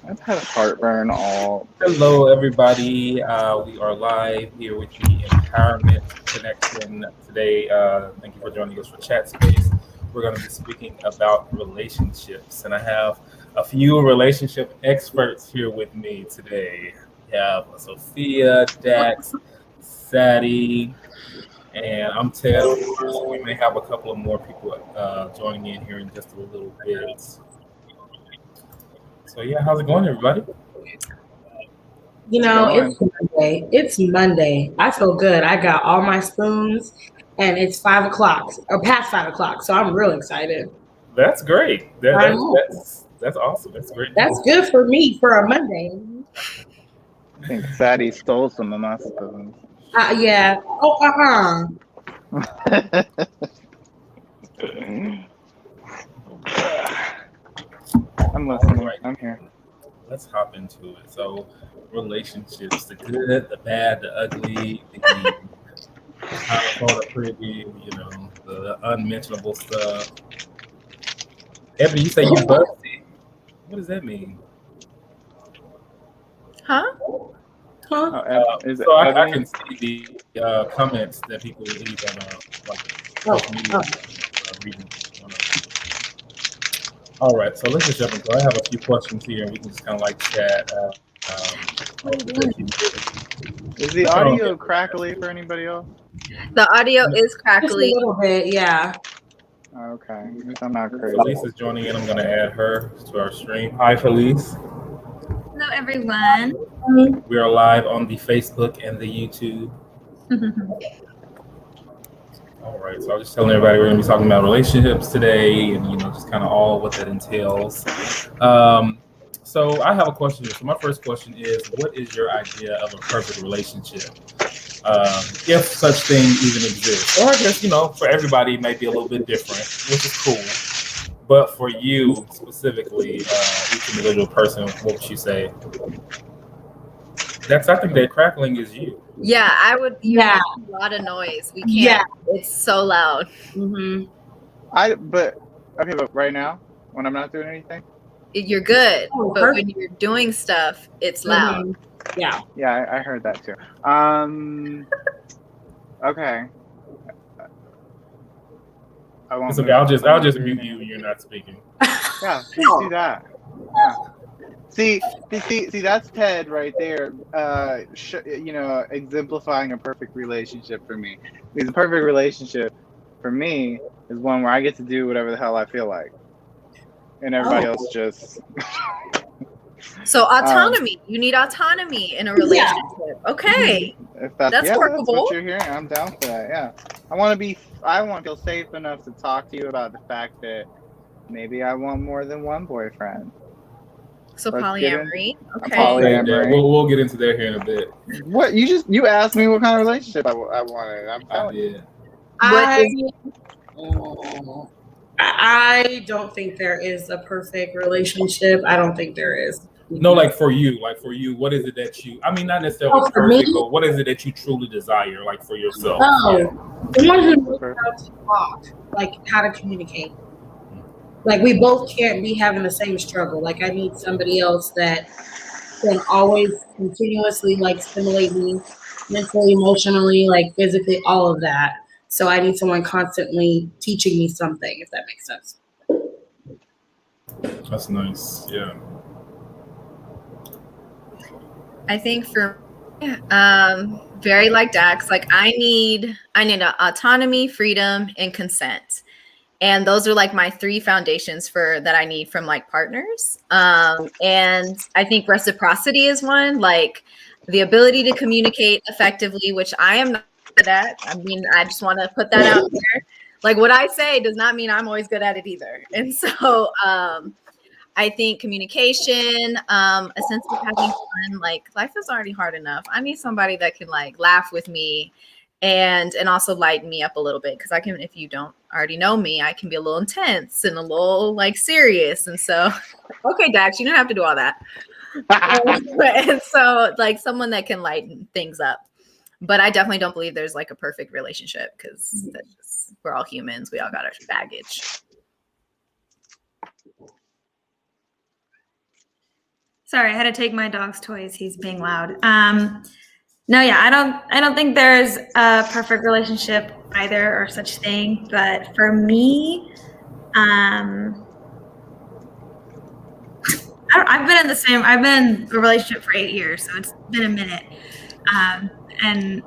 I've had heartburn all. Hello, everybody. We are live here with the Empowerment Connection today. Thank you for joining us for Chat Space. We're going to be speaking about relationships, and I have a few relationship experts here with me today. We have Sophia, Dax, Sadie, and I'm Ted, of course. We may have a couple of more people joining in here in just a little bit. So, yeah, how's it going, everybody? It's It's going. Monday. It's Monday. I feel good. I got all my spoons, and it's 5 o'clock or past 5 o'clock. So I'm real excited. That's great. That, I that's know that's that's awesome. That's great that's news. good for me for a Monday. I think Sadie stole some of my spoons. Yeah. Oh, I'm All listening. right, I'm here. let's hop into it. So, relationships, the good, the bad, the ugly, the kind of sort of pretty, the unmentionable stuff. Ebony, you say you busty. What does that mean? Huh? huh? Oh, is it So I Ebony? can see the comments that people leave on like social Oh, media oh. reading. All right, so let's just jump into it. I have a few questions here, and we can just kind of like chat. I'll put that you Is the audio crackly for anybody else? The audio is Just a crackly. little bit. Yeah. Okay, at least I'm not crazy. Felice is joining in. I'm going to add her to our stream. Hi, Felice. Hello, everyone. We are live on the Facebook and the YouTube. All right, so I was just telling everybody we're going to be talking about relationships today, and just kind of all what that entails. So I have a question here. So my first question is, what is your idea of a perfect relationship? If such thing even exists, or I guess for everybody it might be a little bit different, which is cool. But for you specifically, each individual person, what would you say? I think that crackling is you. Yeah, I would. You Yeah. make a lot of noise. We Yeah. can't. It's so loud. Mm-hmm. But right now, when I'm not doing anything, You're good, Oh, but perfect. when you're doing stuff, it's loud. Mhm. Yeah. yeah, I heard that too. Okay. I won't. It's okay. I'll just mute you when you're not speaking. Yeah, please do that. Yeah. See, that's Ted right there. Exemplifying a perfect relationship for me. Because a perfect relationship for me is one where I get to do whatever the hell I feel like, and everybody else just. So autonomy. You need autonomy in a relationship. Okay, If that's workable. That's what you're hearing. I'm down for that. Yeah, I want to feel safe enough to talk to you about the fact that maybe I want more than one boyfriend. So Let's polyamory. Okay. Polyamory. We'll get into that here in a bit. What you asked me what kind of relationship I wanted. I'm telling you. I don't think there is a perfect relationship. I don't think there is. No, like for you, what is it that you? I mean, not necessarily for perfect, me? but what is it that you truly desire, like for yourself? Someone who knows how to talk, like how to communicate. Like we both can't be having the same struggle. Like I need somebody else that can always continuously like stimulate me mentally, emotionally, like physically, all of that. So I need someone constantly teaching me something, if that makes sense. That's nice. Yeah. I think for me, very like Dax, like I need autonomy, freedom, and consent. And those are like my three foundations that I need from like partners. And I think reciprocity is one, like the ability to communicate effectively, which I am not good at. I mean, I just want to put that out there. Like what I say does not mean I'm always good at it either. And so I think communication, a sense of having fun, like life is already hard enough. I need somebody that can like laugh with me and also lighten me up a little bit. Cause I can, if you don't already know me, I can be a little intense and a little like serious. And so, okay, Dax, you don't have to do all that. And so like someone that can lighten things up. But I definitely don't believe there's like a perfect relationship because we're all humans. We all got our baggage. Sorry, I had to take my dog's toys. He's being loud. No, yeah, I don't think there's a perfect relationship either or such thing. But for me, I've been in a relationship for 8 years, so it's been a minute. And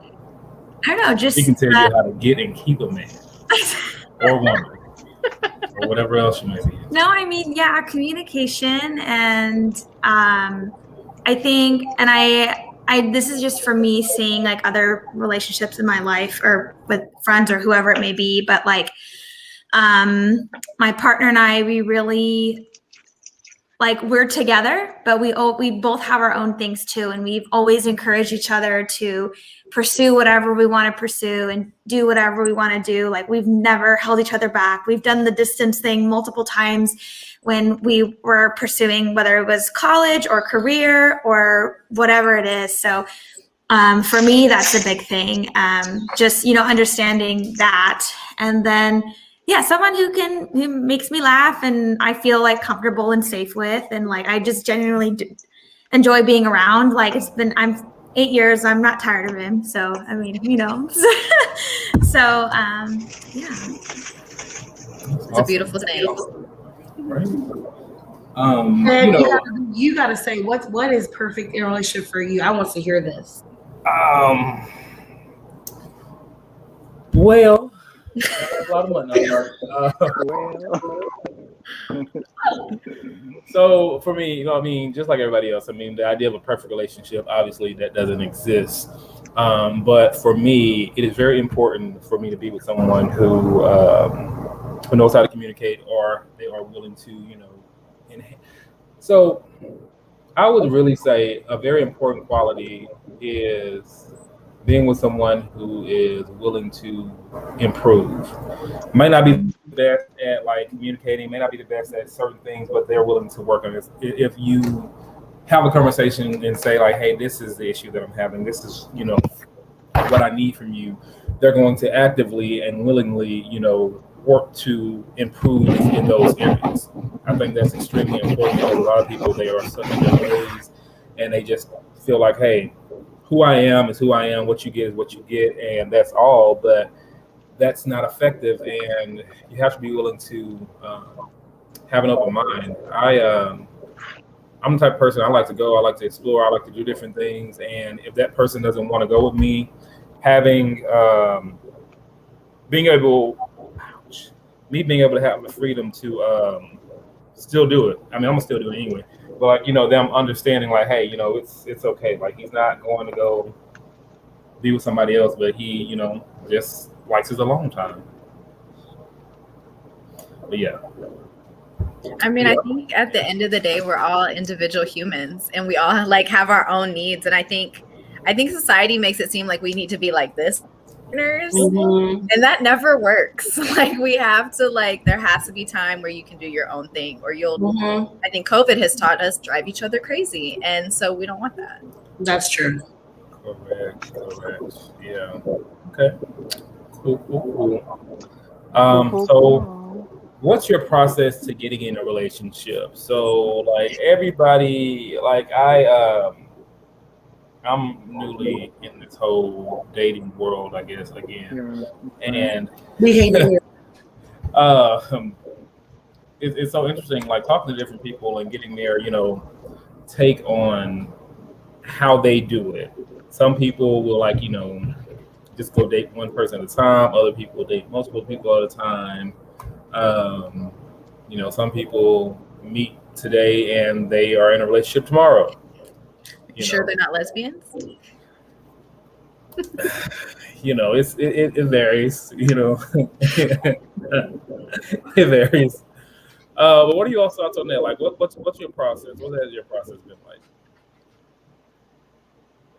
I don't know, just He can tell you how to get and keep a man or woman or whatever else you may be. No, I mean, yeah, communication, and I think, and I this is just for me seeing like other relationships in my life or with friends or whoever it may be, but like my partner and I, we really like we're together, but we both have our own things too, and we've always encouraged each other to pursue whatever we want to pursue and do whatever we want to do. Like we've never held each other back. We've done the distance thing multiple times when we were pursuing whether it was college or career or whatever it is. So for me, that's a big thing. Just understanding that, and then. Yeah, someone who makes me laugh and I feel like comfortable and safe with, and like I just genuinely enjoy being around. Like I'm 8 years, I'm not tired of him. So I mean, so yeah, It's a beautiful thing. Right. You gotta say what is perfect in a relationship for you. I want to hear this. Well, a lot of money. So for me, just like everybody else, the idea of a perfect relationship, obviously that doesn't exist. But for me, it is very important for me to be with someone who knows how to communicate, or they are willing to, So I would really say a very important quality is being with someone who is willing to improve. Might not be the best at like communicating, may not be the best at certain things, but they're willing to work on this. If you have a conversation and say like, hey, this is the issue that I'm having, this is, what I need from you, they're going to actively and willingly, work to improve in those areas. I think that's extremely important because a lot of people, they are stuck in their ways and they just feel like, hey, who I am is who I am, what you get is what you get, and that's all. But that's not effective, and you have to be willing to have an open mind. I'm the type of person, I like to go, I like to explore, I like to do different things, and if that person doesn't want to go with me, having being able to have the freedom to still do it. I'm gonna still do it anyway. But them understanding like, hey, it's okay. Like he's not going to go be with somebody else, but he, just likes his alone time. But yeah. I think at the end of the day, we're all individual humans and we all like have our own needs. And I think society makes it seem like we need to be like this. Mm-hmm. And that never works. Like we have to there has to be time where you can do your own thing or you'll mm-hmm. I think COVID has taught us drive each other crazy, and so we don't want that. That's true. Correct. Yeah. Okay. Cool. So what's your process to getting in a relationship? So like everybody, like I'm newly in this whole dating world, I guess, again. And we hate it. It's so interesting, like talking to different people and getting their, take on how they do it. Some people will just go date one person at a time. Other people date multiple people at a time. Some people meet today and they are in a relationship tomorrow. Sure they're not lesbians? It varies, it varies. But what are your thoughts on that? Like, what's your process? What has your process been like?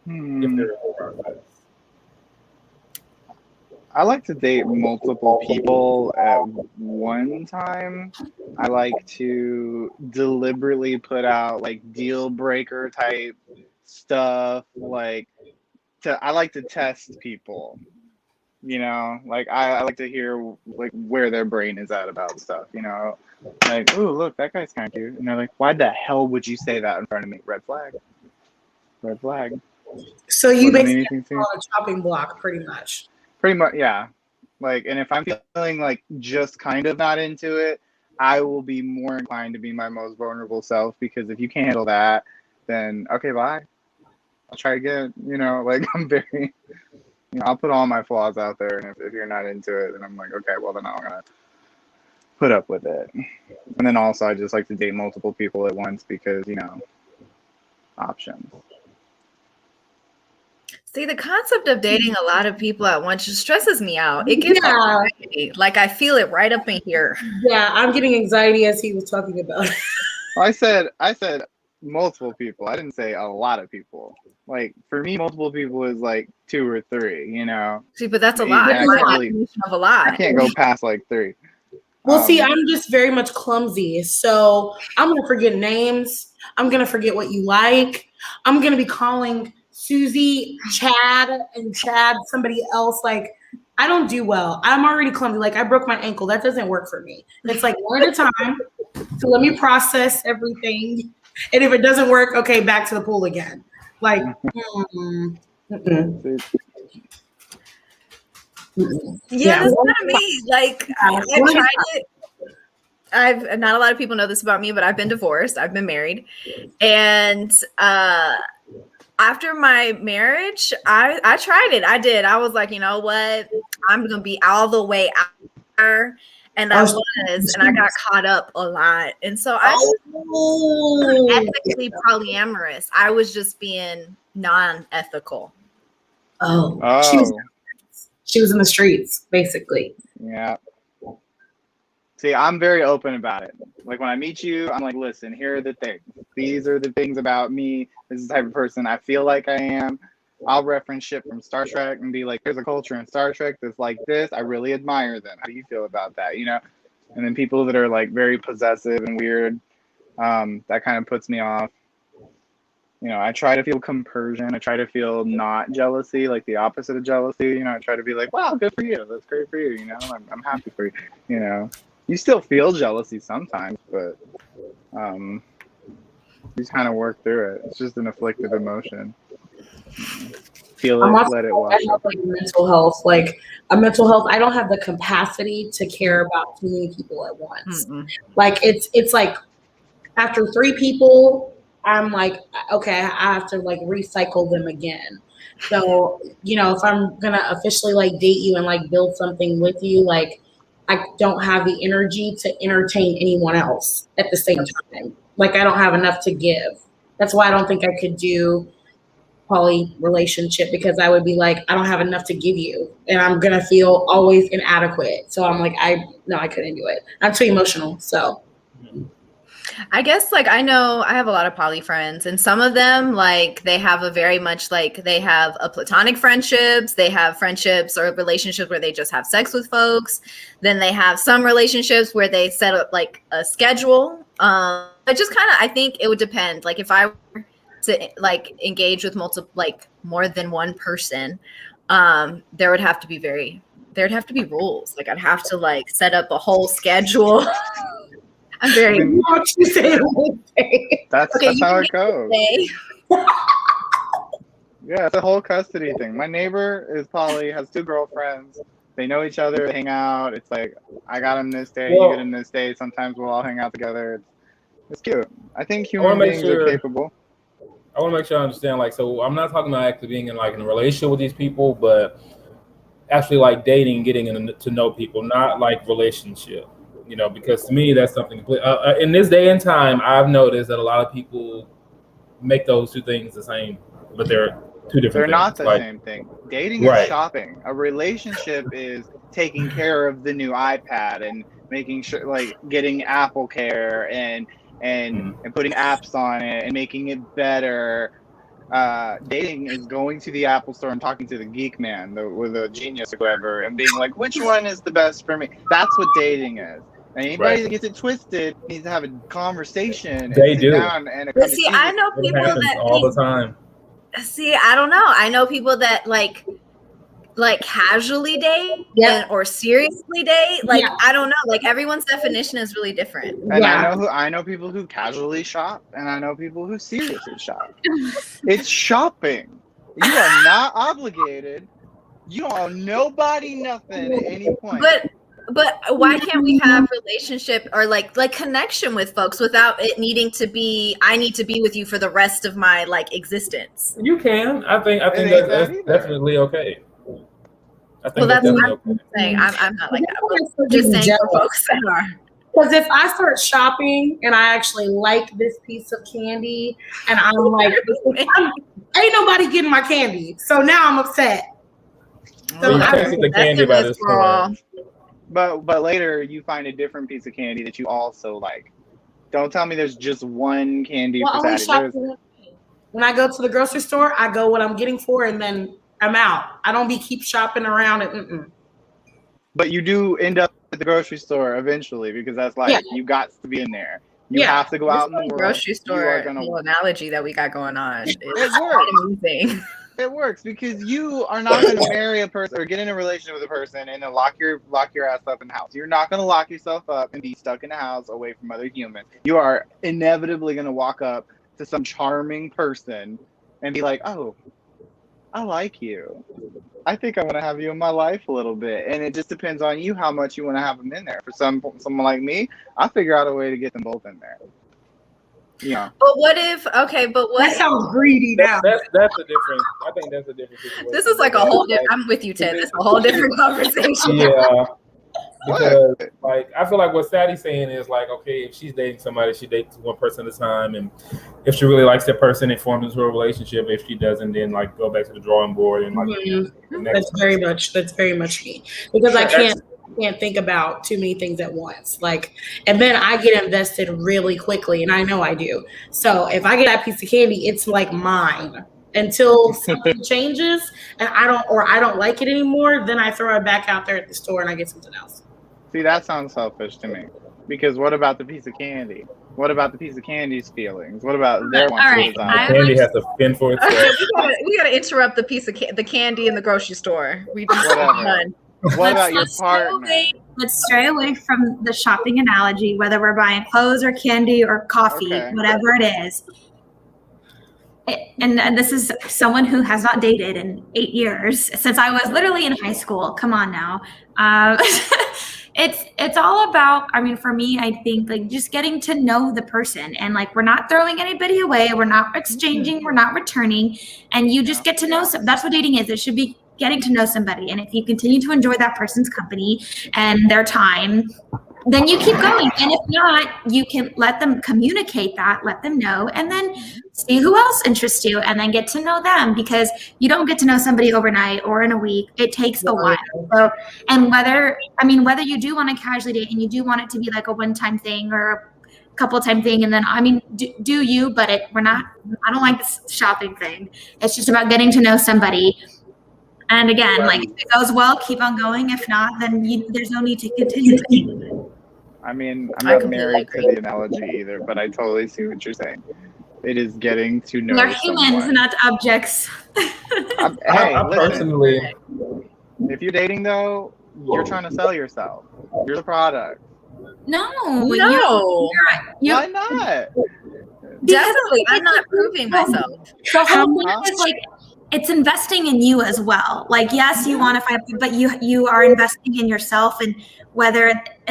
If there is a process. I like to date multiple people at one time. I like to deliberately put out like deal breaker type stuff. I like to test people. You know, like I like to hear like where their brain is at about stuff. You know, like, ooh, look, that guy's kind of cute, and they're like, why the hell would you say that in front of me? Red flag. Red flag. So you Wasn't basically anything to on a chopping block, pretty much. pretty much, yeah. Like, and if I'm feeling like just kind of not into it, I will be more inclined to be my most vulnerable self, because if you can't handle that, then okay, bye. I'll try again. You know, like I'm very, you know, I'll put all my flaws out there, and if you're not into it, then I'm like, okay, well then I'm gonna put up with it. And then also, I just like to date multiple people at once because, you know, options. See, the concept of dating a lot of people at once just stresses me out. It gives me Yeah. anxiety. Like I feel it right up in here. Yeah, I'm getting anxiety as he was talking about. Well, I said multiple people. I didn't say a lot of people. Like for me, multiple people is like 2 or 3. You know. See, but that's a Yeah, lot. I That's can't a really- definition of a lot. I can't go past like 3. Well, see, I'm just very much clumsy. So I'm going to forget names. I'm going to forget what you like. I'm going to be calling Susie, Chad, and Chad somebody else. Like, I don't do well. I'm already clumsy. Like, I broke my ankle. That doesn't work for me. It's like one at a time. So let me process everything. And if it doesn't work, okay, back to the pool again. Like, Yeah, that's kind of me. Like I've tried it. I've not a lot of people know this about me, but I've been divorced. I've been married, and after my marriage, I tried it. I did. I was like, you know what? I'm gonna be all the way out there. And I was, and I got caught up a lot. And so I was ethically polyamorous. I was just being non-ethical. Oh. She was in the streets, basically. Yeah. See, I'm very open about it. Like when I meet you, I'm like, listen, here are the things. These are the things about me. This is the type of person I feel like I am. I'll reference shit from Star Trek and be like, there's a culture in Star Trek that's like this. I really admire them. How do you feel about that? You know? And then people that are like very possessive and weird, that kind of puts me off. You know, I try to feel compersion. I try to feel not jealousy, like the opposite of jealousy. You know, I try to be like, wow, good for you. That's great for you. You know, I'm happy for you. You know, you still feel jealousy sometimes, but you just kind of work through it. It's just an afflictive emotion. Feel it, let it wash up. Like mental health, like a mental health. I don't have the capacity to care about too many people at once. Like it's like after 3 people, I'm like, okay, I have to like recycle them again. So, you know, if I'm gonna officially like date you and like build something with you, like I don't have the energy to entertain anyone else at the same time. Like I don't have enough to give. That's why I don't think I could do poly relationship, because I would be like, I don't have enough to give you and I'm gonna feel always inadequate. So I'm like, I couldn't do it. I'm too emotional. So I guess like I know I have a lot of poly friends, and some of them like they have a very much like they have a platonic friendships, they have friendships or relationships where they just have sex with folks. Then they have some relationships where they set up like a schedule. But just kind of, I think it would depend. Like if I were to like engage with multiple, like more than one person, there'd have to be rules. Like I'd have to like set up a whole schedule. I'm very. That's how it goes. Yeah, it's a whole custody thing. My neighbor is poly, has 2 girlfriends. They know each other, they hang out. It's like, I got him this day, you get him this day. Sometimes we'll all hang out together. It's cute. I think human beings are capable. I want to make sure I understand. Like, so I'm not talking about actually being in like in a relationship with these people, but actually like dating, getting to know people, not like relationship. You know, because to me that's something in this day and time, I've noticed that a lot of people make those 2 things the same, but they're 2 different things. They're not the same thing. Dating is shopping. A relationship is taking care of the new iPad and making sure, like getting Apple Care and putting apps on it and making it better. Dating is going to the Apple store and talking to the geek man, with a genius or whoever, and being like, which one is the best for me? That's what dating is. And anybody that gets it twisted needs to have a conversation. They do. Down and see, I know people that all the time. See, I don't know. I know people that like like casually date Yep. or seriously date. Like Yeah. I don't know. Like everyone's definition is really different. And Yeah. I know people who casually shop, and I know people who seriously shop. It's shopping. You are not obligated. You don't owe nobody nothing at any point. But why can't we have relationship or like connection with folks without it needing to be I need to be with you for the rest of my like existence? You can. I think ain't that's that either. definitely okay. I think Well, that's what definitely I'm okay. saying. I'm not like that. I But start just getting saying for jealous. folks that are. Because if I start shopping and I actually like this piece of candy, and I'm like, ain't nobody getting my candy, so now I'm upset. So you I- tasted the candy by this point. But later you find a different piece of candy that you also like. Don't tell me there's just one candy Well, I for only Saturday. shop for one thing. When I go to the grocery store, I go what I'm getting for, and then I'm out. I don't be keep shopping around and. But you do end up at the grocery store eventually because that's like you got to be in there. You have to go out in the world. Grocery You are store gonna. little analogy that we got going on. It's It works. amazing. It works because you are not going to marry a person or get in a relationship with a person and then lock your ass up in the house. You're not going to lock yourself up and be stuck in the house away from other humans. You are inevitably going to walk up to some charming person and be like, "Oh, I like you. I think I want to have you in my life a little bit." And it just depends on you how much you want to have them in there. For someone like me, I figure out a way to get them both in there. Yeah. But what if That sounds greedy now. That's a different. I think that's a different situation. this is like a whole I'm with you, Ted. It's a whole different conversation. Yeah. Because like I feel like what Sadie's saying is like, okay, if she's dating somebody, she dates one person at a time, and if she really likes that person, it forms into a relationship. If she doesn't, then like go back to the drawing board and like the next That's very much me because I can't think about too many things at once. Like, and then I get invested really quickly, and I know I do. So if I get that piece of candy, it's like mine until something changes and I don't like it anymore. Then I throw it back out there at the store and I get something else. See, that sounds selfish to me. Because what about the piece of candy? What about the piece of candy's feelings? What about their wants and right, desires? candy has to fend for itself. we gotta interrupt the piece of the candy in the grocery store. We just Whatever. done. What about your Let's stay partner? away- Let's stray away from the shopping analogy, whether we're buying clothes or candy or coffee, Okay. whatever it is. And this is someone who has not dated in 8 years since I was literally in high school. Come on now. It's all about, I mean, for me, I think like just getting to know the person, and like we're not throwing anybody away, we're not exchanging, we're not returning, and you just get to know some. That's what dating is. It should be getting to know somebody, and if you continue to enjoy that person's company and their time, then you keep going. And if not, you can let them communicate that, let them know, and then see who else interests you, and then get to know them, because you don't get to know somebody overnight or in a week. It takes a while. So, and whether you do want to casually date and you do want it to be like a one-time thing or a couple-time thing, and then do you? But I don't like this shopping thing. It's just about getting to know somebody. And again, like if it goes well, keep on going. If not, then there's no need to continue. I mean, I'm I not completely married to agree. the analogy either, but I totally see what you're saying. It is getting to know We're humans, someone. not objects. Hey, I listen, personally, if you're dating though, you're trying to sell yourself. You're the product. No. No, Why not? definitely. I'm not proving myself. The How whole thing is like it's investing in you as well. Like, yes, you want to find, but you are investing in yourself, and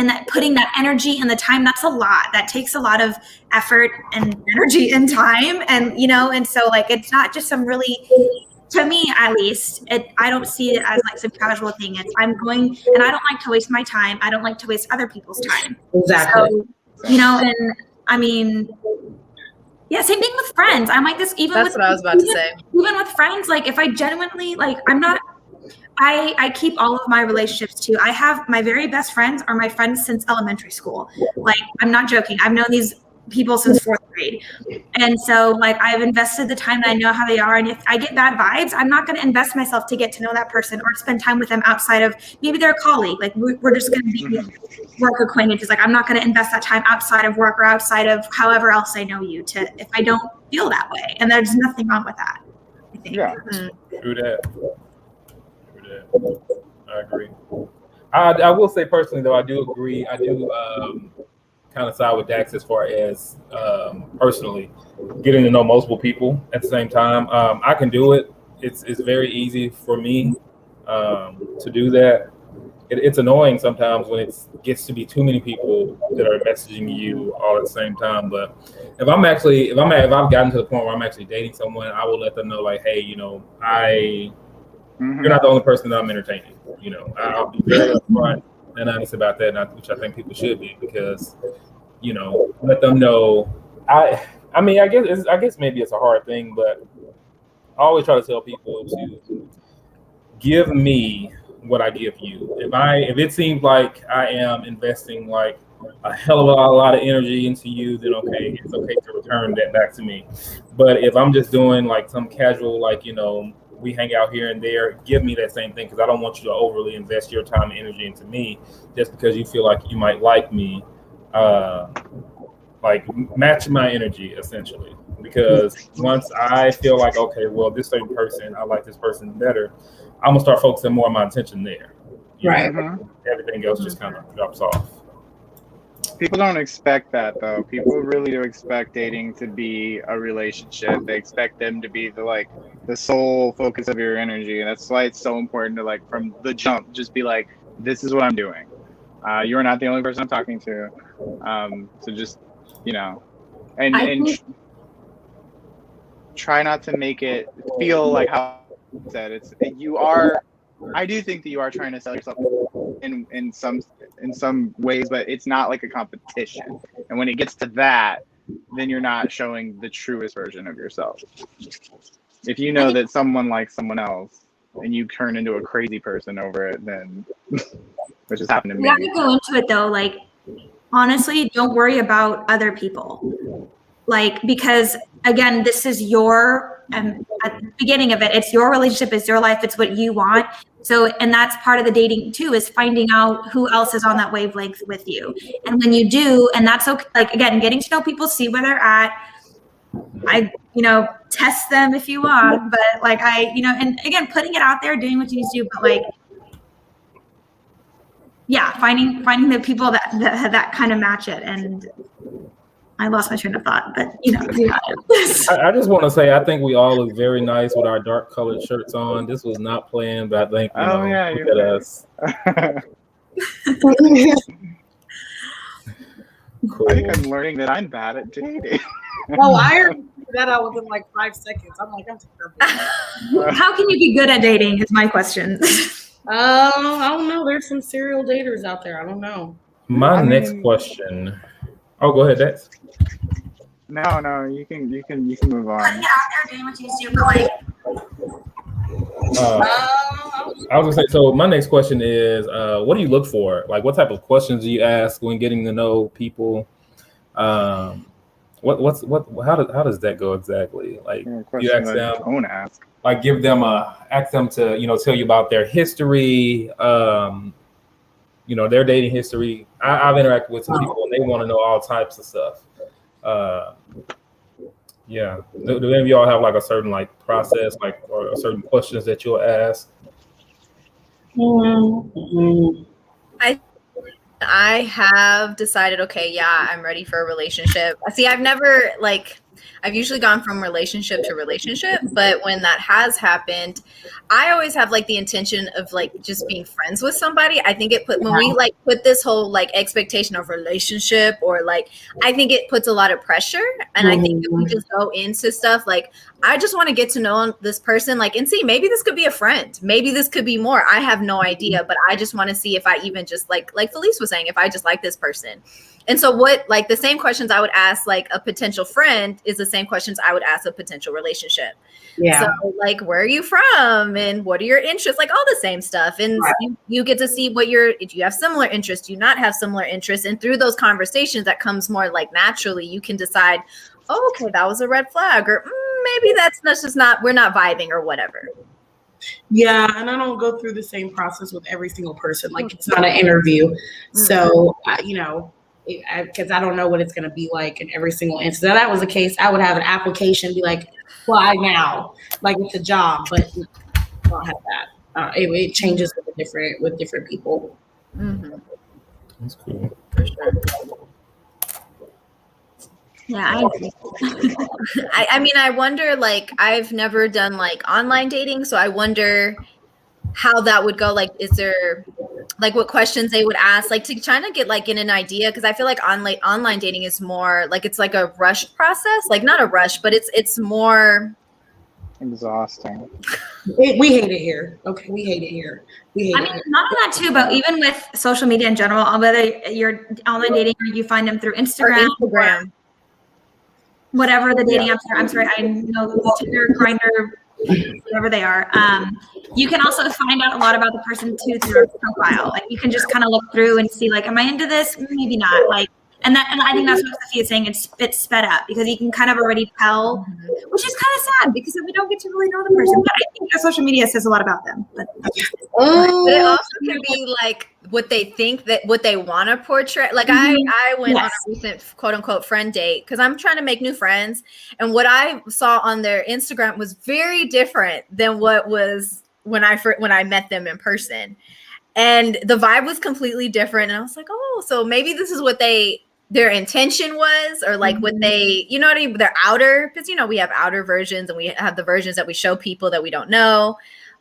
that putting that energy and the time, that's a lot. That takes a lot of effort and energy and time, and so like it's not just some really, to me at least, I don't see it as like some casual thing. It's I'm going, and I don't like to waste my time. I don't like to waste other people's time. Exactly. So, and I mean, yeah, same thing with friends. I'm like this even That's with what I was about to say. even with friends. Like if I genuinely like, I keep all of my relationships too. I have my very best friends are my friends since elementary school. Like I'm not joking. I've known these people since 4th grade. And so like I've invested the time, and I know how they are. And if I get bad vibes, I'm not going to invest myself to get to know that person or spend time with them outside of maybe they're a colleague. Like we're just going to be work acquaintances. Like I'm not going to invest that time outside of work or outside of however else I know you if I don't feel that way. And there's nothing wrong with that, I think. Yeah. True that. Yeah, I agree. I will say personally though, I do agree. I do kind of side with Dax as far as personally getting to know multiple people at the same time. I can do it. It's very easy for me to do that. It's annoying sometimes when it gets to be too many people that are messaging you all at the same time. But if I've gotten to the point where I'm actually dating someone, I will let them know like, hey, you're not the only person that I'm entertaining. I'll be very upfront and honest about that, which I think people should be, because let them know. I guess maybe it's a hard thing, but I always try to tell people to give me what I give you. If it seems like I am investing like a hell of a lot of energy into you, then okay, it's okay to return that back to me. But if I'm just doing like some casual, like we hang out here and there, give me that same thing, because I don't want you to overly invest your time and energy into me just because you feel like you might like me. Like match my energy essentially, because once I feel like, okay, well, this certain person, I like this person better, I'm gonna start focusing more of my attention there. Right. Everything else just kind of drops off. People don't expect that though. People really do expect dating to be a relationship. They expect them to be the sole focus of your energy. And that's why it's so important to from the jump, just be like, this is what I'm doing. You are not the only person I'm talking to. So just, and try not to make it feel like how I said I do think that you are trying to sell yourself in some ways, but it's not like a competition. And when it gets to that, then you're not showing the truest version of yourself. If you know that someone likes someone else and you turn into a crazy person over it, then which has happened to me. You have to go into it though, like honestly, don't worry about other people. Because again, this is your at the beginning of it, it's your relationship, it's your life, it's what you want. So, and that's part of the dating too, is finding out who else is on that wavelength with you. And when you do, and that's okay, again, getting to know people, see where they're at. Test them if you want, but and again, putting it out there, doing what you need to do, but finding the people that kind of match it. And I lost my train of thought, but I just want to say, I think we all look very nice with our dark colored shirts on. This was not planned, but I think, look at us. Cool. I think I'm learning that I'm bad at dating. Oh, I already figured that out within 5 seconds. I'm like, I'm terrible. How can you be good at dating is my question. I don't know. There's some serial daters out there. I don't know. My next question. Oh, go ahead, Dex. No, you can move on. Putting it out there, doing what you need to do, I was gonna say, so my next question is, what do you look for? Like, what type of questions do you ask when getting to know people? How does that go exactly? Like, you ask them, I want to ask. Like, ask them to, tell you about their history, their dating history. I've interacted with some people and they want to know all types of stuff. Yeah. Do any of y'all have a certain process, or certain questions that you'll ask? Mm-hmm. I have decided, okay, yeah, I'm ready for a relationship. See, I've usually gone from relationship to relationship, but when that has happened, I always have the intention of just being friends with somebody. I think when we put this whole expectation of relationship, or I think it puts a lot of pressure. And I think if we just go into stuff I just want to get to know this person, and see, maybe this could be a friend, maybe this could be more. I have no idea, but I just want to see if I even just like Felice was saying, if I just like this person. And so the same questions I would ask a potential friend is the same questions I would ask a potential relationship. Yeah. So where are you from? And what are your interests? All the same stuff. And you get to see if you have similar interests, do you not have similar interests? And through those conversations that comes more naturally, you can decide, oh, okay, that was a red flag, or maybe that's just not, we're not vibing or whatever. Yeah, and I don't go through the same process with every single person. It's not an interview. Mm-hmm. So, because I don't know what it's going to be like in every single instance. If that was the case, I would have an application be apply now, it's a job, but I don't have that. It changes with different people. Mm-hmm. That's cool. For sure. Yeah, I agree. I mean, I wonder, like, I've never done like online dating, so I wonder how that would go. Like, is there like what questions they would ask, like to try to get like in an idea? Because I feel like online dating is more like it's like a rushed process, like not a rush, but it's more Exhausting. We hate it here. Okay, we hate it here. We hate I mean, not only that too, but even with social media in general, whether you're online dating or you find them through or Instagram, Instagram. whatever the dating apps are. I'm sorry, I know Tinder, Grindr, whatever they are. You can also find out a lot about the person too through a profile. Like you can just kind of look through and see, like, am I into this? Maybe not. Like, and I think that's what Sophia is saying. It's sped up because you can kind of already tell, which is kind of sad because we don't get to really know the person. But I think that social media says a lot about them. But But it also can be like what they think that what they want to portray. Like I went on a recent quote unquote friend date because I'm trying to make new friends, and what I saw on their Instagram was very different than what was when I met them in person, and the vibe was completely different. And I was like, oh, so maybe this is what their intention was, or like what they, you know what I mean, their outer, because we have outer versions and we have the versions that we show people that we don't know.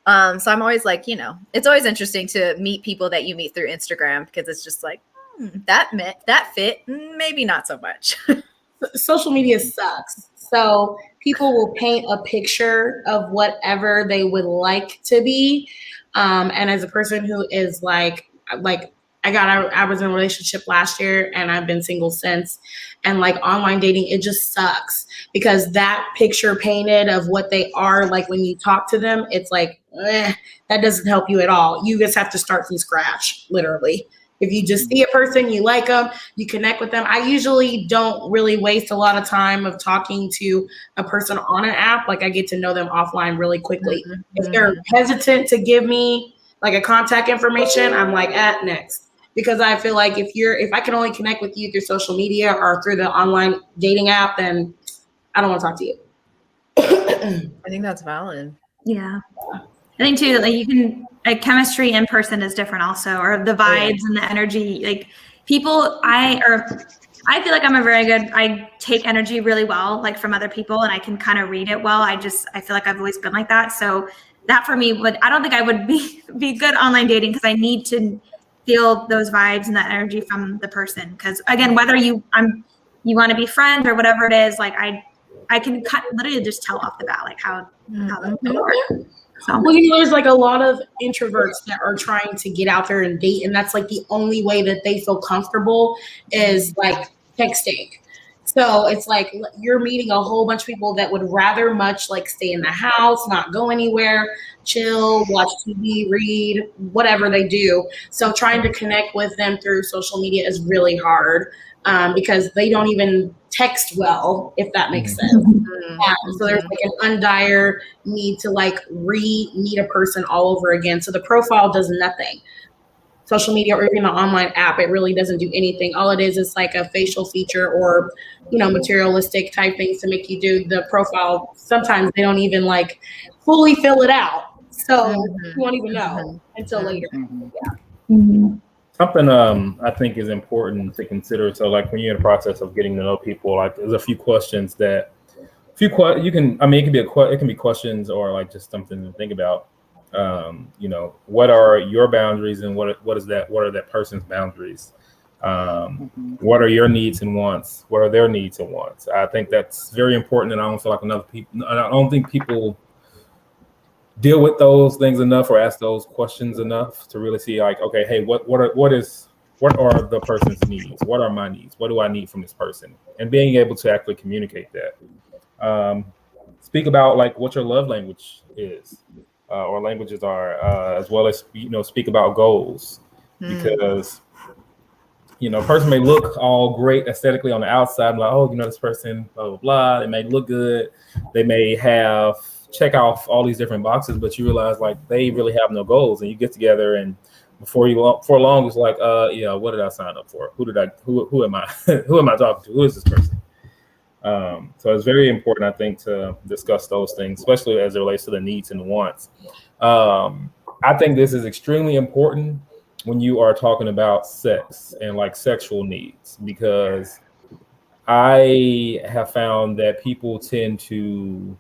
So I'm always like, it's always interesting to meet people that you meet through Instagram because it's just like that fit, maybe not so much. Social media sucks. So people will paint a picture of whatever they would like to be. And as a person who is like I was in a relationship last year and I've been single since, and like online dating, it just sucks because that picture painted of what they are, like when you talk to them, it's like, that doesn't help you at all. You just have to start from scratch, literally. If you just see a person, you like them, you connect with them. I usually don't really waste a lot of time of talking to a person on an app. Like I get to know them offline really quickly. Mm-hmm. If they're hesitant to give me like a contact information, I'm like, next. Because I feel like if I can only connect with you through social media or through the online dating app, then I don't want to talk to you. I think that's valid. Yeah. I think too that like you can like chemistry in person is different also, or the vibes and the energy. Like people, I feel like I'm I take energy really well, like from other people, and I can kind of read it well. I feel like I've always been like that. So that for me I don't think I would be good online dating because I need to feel those vibes and that energy from the person. Because again, whether you want to be friends or whatever it is, like I can literally just tell off the bat like how that's gonna work. So. Well, there's like a lot of introverts that are trying to get out there and date, and that's like the only way that they feel comfortable is like texting. So it's like you're meeting a whole bunch of people that would rather much like stay in the house, not go anywhere, chill, watch TV, read, whatever they do. So trying to connect with them through social media is really hard because they don't even text well, if that makes sense. So there's like an undire need to like re-meet a person all over again. So the profile does nothing. Social media or even the online app, it really doesn't do anything. All it is like a facial feature or, materialistic type things to make you do the profile. Sometimes they don't even like fully fill it out. So you won't even know until later. Something I think is important to consider. So like when you're in the process of getting to know people, like there's a few questions that it can be questions or like just something to think about. What are your boundaries and what are that person's boundaries? What are your needs and wants? What are their needs and wants? I think that's very important, and I don't feel like I don't think people deal with those things enough or ask those questions enough to really see like, okay, hey, what are the person's needs? What are my needs? What do I need from this person? And being able to actually communicate that. Speak about like what your love language is. Or languages are, as well as speak about goals, because a person may look all great aesthetically on the outside, like, oh, this person, blah blah blah. They may look good, they may check off all these different boxes, but you realize like they really have no goals, and you get together, and before long, it's like, what did I sign up for? Who am I? Who am I talking to? Who is this person? So it's very important, I think, to discuss those things, especially as it relates to the needs and the wants. I think this is extremely important when you are talking about sex and like sexual needs, because I have found that people tend to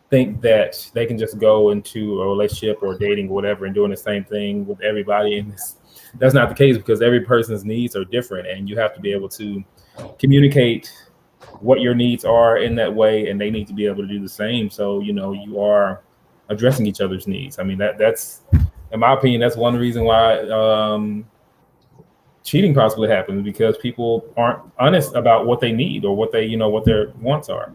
think that they can just go into a relationship or dating or whatever and doing the same thing with everybody. And that's not the case, because every person's needs are different, and you have to be able to communicate what your needs are in that way, and they need to be able to do the same. So, you are addressing each other's needs. I mean, that's, in my opinion, that's one reason why cheating possibly happens, because people aren't honest about what they need or what they, what their wants are.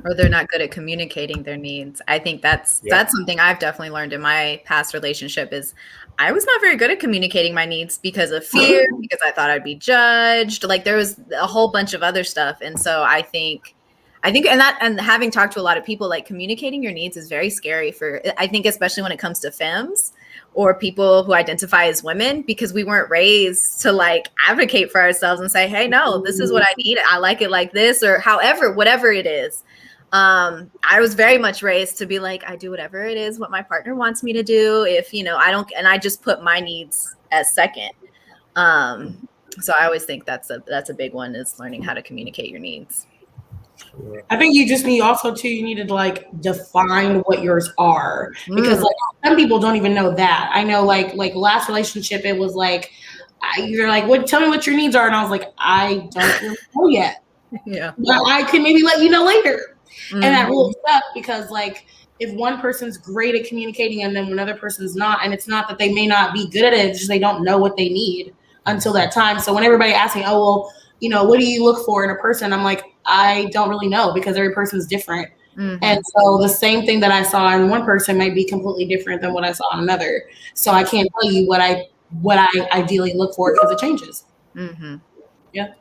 Or they're not good at communicating their needs. I think that's something I've definitely learned in my past relationship is I was not very good at communicating my needs because of fear, because I thought I'd be judged. Like there was a whole bunch of other stuff. And so I think and having talked to a lot of people, like communicating your needs is very scary I think, especially when it comes to femmes or people who identify as women, because we weren't raised to like advocate for ourselves and say, hey, no, this is what I need. I like it like this, or however, whatever it is. I was very much raised to be like, I do whatever it is, what my partner wants me to do. If, I don't, and I just put my needs as second. So I always think that's a big one, is learning how to communicate your needs. I think you just need also too, you need to like define what yours are, because like some people don't even know that. I know like last relationship, it was like, you're like, tell me what your needs are. And I was like, I don't really know yet. Yeah. But I can maybe let you know later. And that really sucks, because like if one person's great at communicating and then another person's not, and it's not that they may not be good at it, it's just they don't know what they need until that time. So when everybody asks me, oh, well, what do you look for in a person? I'm like, I don't really know, because every person's different. And so the same thing that I saw in one person might be completely different than what I saw in another. So I can't tell you what I ideally look for, because it changes. Yeah.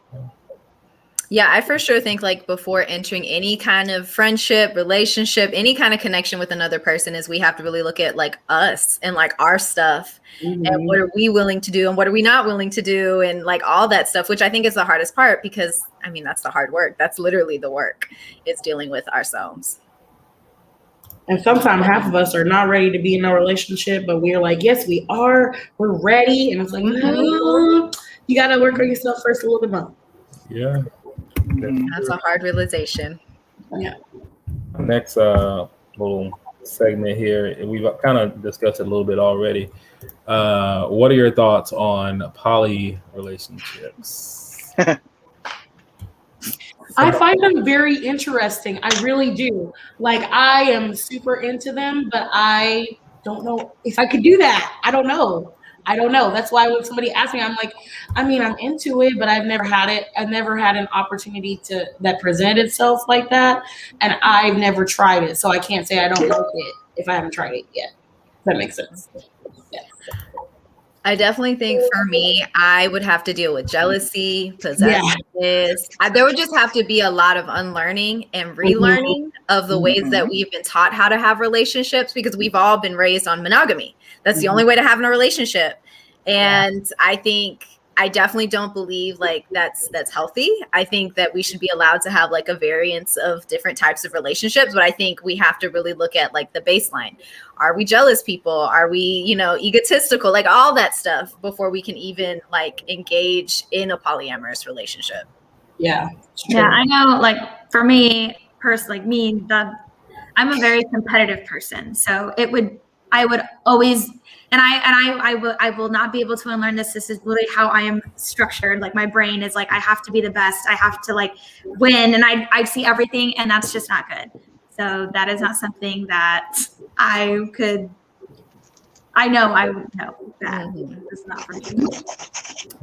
Yeah, I for sure think like before entering any kind of friendship, relationship, any kind of connection with another person, is we have to really look at like us and like our stuff and what are we willing to do and what are we not willing to do, and like all that stuff, which I think is the hardest part, because I mean, that's the hard work. That's literally the work, is dealing with ourselves. And sometimes half of us are not ready to be in a relationship, but we're like, yes, we are. We're ready. And it's like, no, you got to work on yourself first a little bit more. Yeah. That's a hard realization. Yeah. Next little segment here, we've kind of discussed it a little bit already. What are your thoughts on poly relationships? I find them very interesting. I really do. Like, I am super into them, but I don't know if I could do that. I don't know. That's why when somebody asks me, I'm like, I mean, I'm into it, but I've never had it. I've never had an opportunity that presented itself like that. And I've never tried it. So I can't say I don't like it if I haven't tried it yet. If that makes sense. Yeah. I definitely think for me, I would have to deal with jealousy, possessiveness. There would just have to be a lot of unlearning and relearning of the ways that we've been taught how to have relationships, because we've all been raised on monogamy. That's the only way to have a relationship. And I definitely don't believe like that's healthy. I think that we should be allowed to have like a variance of different types of relationships, but I think we have to really look at like the baseline. Are we jealous people? Are we, egotistical? Like all that stuff before we can even like engage in a polyamorous relationship. Yeah. Yeah, I know, like for me personally, I'm a very competitive person. So I would always, and I will not be able to unlearn this. This is literally how I am structured. Like my brain is like, I have to be the best. I have to like win, and I see everything, and that's just not good. So that is not something that I would know that it's not for me.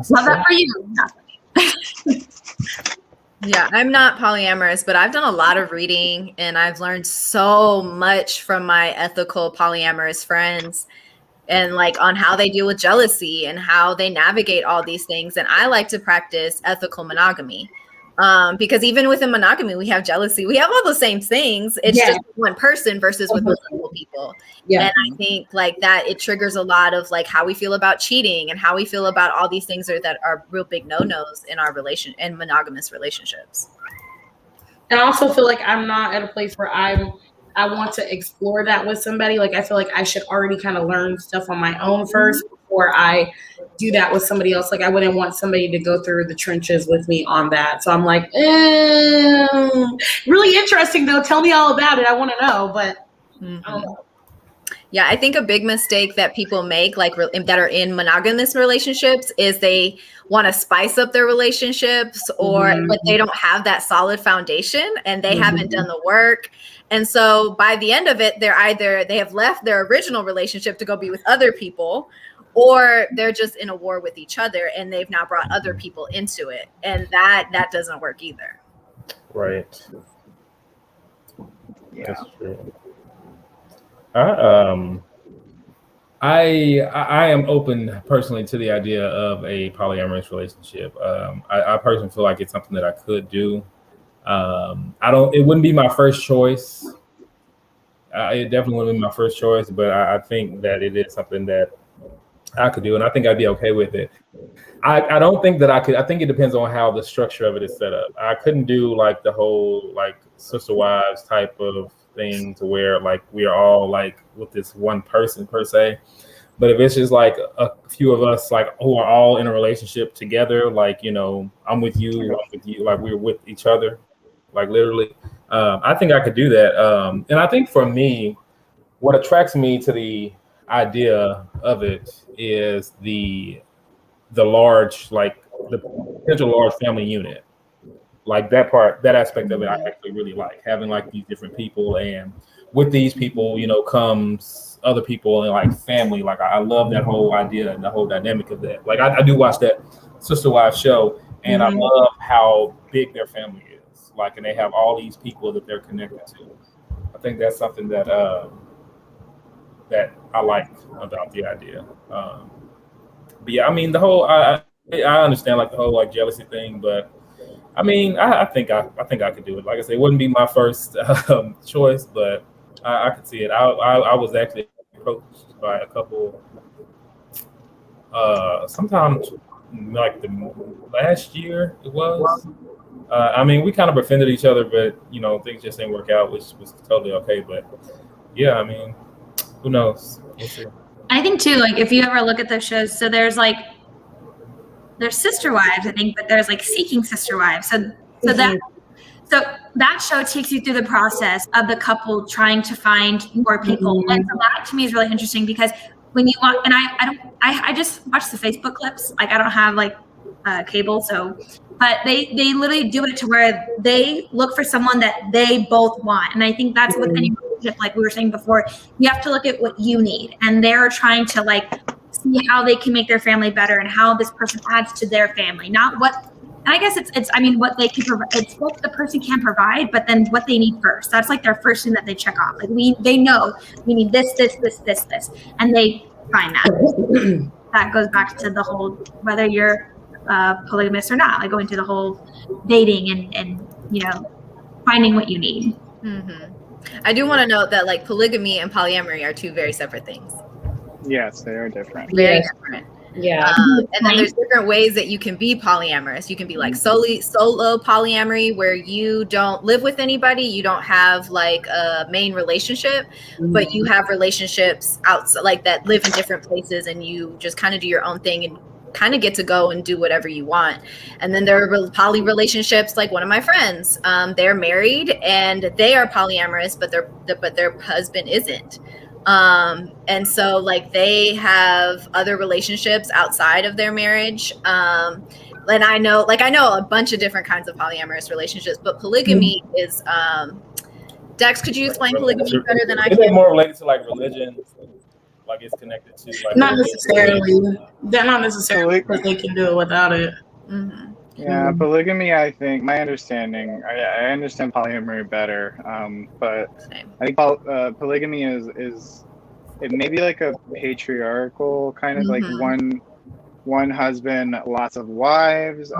Love that for you, not for me. Yeah, I'm not polyamorous, but I've done a lot of reading and I've learned so much from my ethical polyamorous friends, and like on how they deal with jealousy and how they navigate all these things. And I like to practice ethical monogamy, because even within monogamy, we have jealousy. We have all the same things. It's just one person versus with multiple people. Yeah. And I think like that it triggers a lot of like how we feel about cheating and how we feel about all these things that are real big no-nos in our monogamous relationships. And I also feel like I'm not at a place where I want to explore that with somebody. Like, I feel like I should already kind of learn stuff on my own first before I do that with somebody else. Like, I wouldn't want somebody to go through the trenches with me on that. So I'm like, really interesting though. Tell me all about it. I want to know, but I don't know. Yeah, I think a big mistake that people make, like that are in monogamous relationships, is they want to spice up their relationships, but they don't have that solid foundation and they haven't done the work. And so by the end of it, they have left their original relationship to go be with other people, or they're just in a war with each other and they've now brought other people into it. And that doesn't work either. Right. Yeah. That's true. I am open personally to the idea of a polyamorous relationship. I personally feel like it's something that I could do. It wouldn't be my first choice. It definitely wouldn't be my first choice, but I think that it is something that I could do, and I think I'd be okay with it. I don't think that I could. I think it depends on how the structure of it is set up. I couldn't do like the whole like sister wives type of thing to where like we are all like with this one person per se. But if it's just like a few of us like who are all in a relationship together, like, you know, I'm with you, like we're with each other, like literally, I think I could do that. And I think for me, what attracts me to the idea of it is the large, like the potential large family unit. Like that aspect of it, I actually really like having like these different people, and with these people, you know, comes other people and like family. Like I love that whole idea and the whole dynamic of that. Like I do watch that Sister Wives show, and I love how big their family is. Like, and they have all these people that they're connected to. I think that's something that that I like about the idea. But yeah, I mean, the whole I understand like the whole like jealousy thing, but I mean, I think I could do it. Like I said, it wouldn't be my first choice, but I could see it. I was actually approached by a couple sometimes like the last year it was. I mean, we kind of befriended each other, but you know, things just didn't work out, which was totally okay. But yeah, I mean, who knows? We'll see. I think too, like if you ever look at those shows, so there's Sister Wives, I think, but there's like Seeking Sister Wives. So that show takes you through the process of the couple trying to find more people. And so that to me is really interesting because when you want, and I just watch the Facebook clips. Like I don't have like cable, so, but they literally do it to where they look for someone that they both want. And I think that's with any relationship, like we were saying before, you have to look at what you need, and they're trying to like see how they can make their family better and how this person adds to their family, not what. And I guess it's I mean what they can provide. It's what the person can provide, but then what they need first. That's like their first thing that they check off. Like they know we need this, and they find that. That goes back to the whole whether you're polygamous or not, like going to the whole dating and you know finding what you need. I do want to note that like polygamy and polyamory are two very separate things. Yes, they are different. Very different. Yeah. And then there's different ways that you can be polyamorous. You can be like solo polyamory, where you don't live with anybody, you don't have like a main relationship, but you have relationships outside, like that live in different places, and you just kind of do your own thing and kind of get to go and do whatever you want. And then there are poly relationships, like one of my friends, they're married and they are polyamorous, but their husband isn't. And so like they have other relationships outside of their marriage. And I know a bunch of different kinds of polyamorous relationships, but polygamy is, Dex, could you explain polygamy better than I can? Is it more related to like religion? Like it's connected to like Not necessarily. They're not necessarily because they can do it without it. Yeah, polygamy, I think, my understanding, I understand polyamory better, but I think polygamy is it may be like a patriarchal kind of like one husband, lots of wives,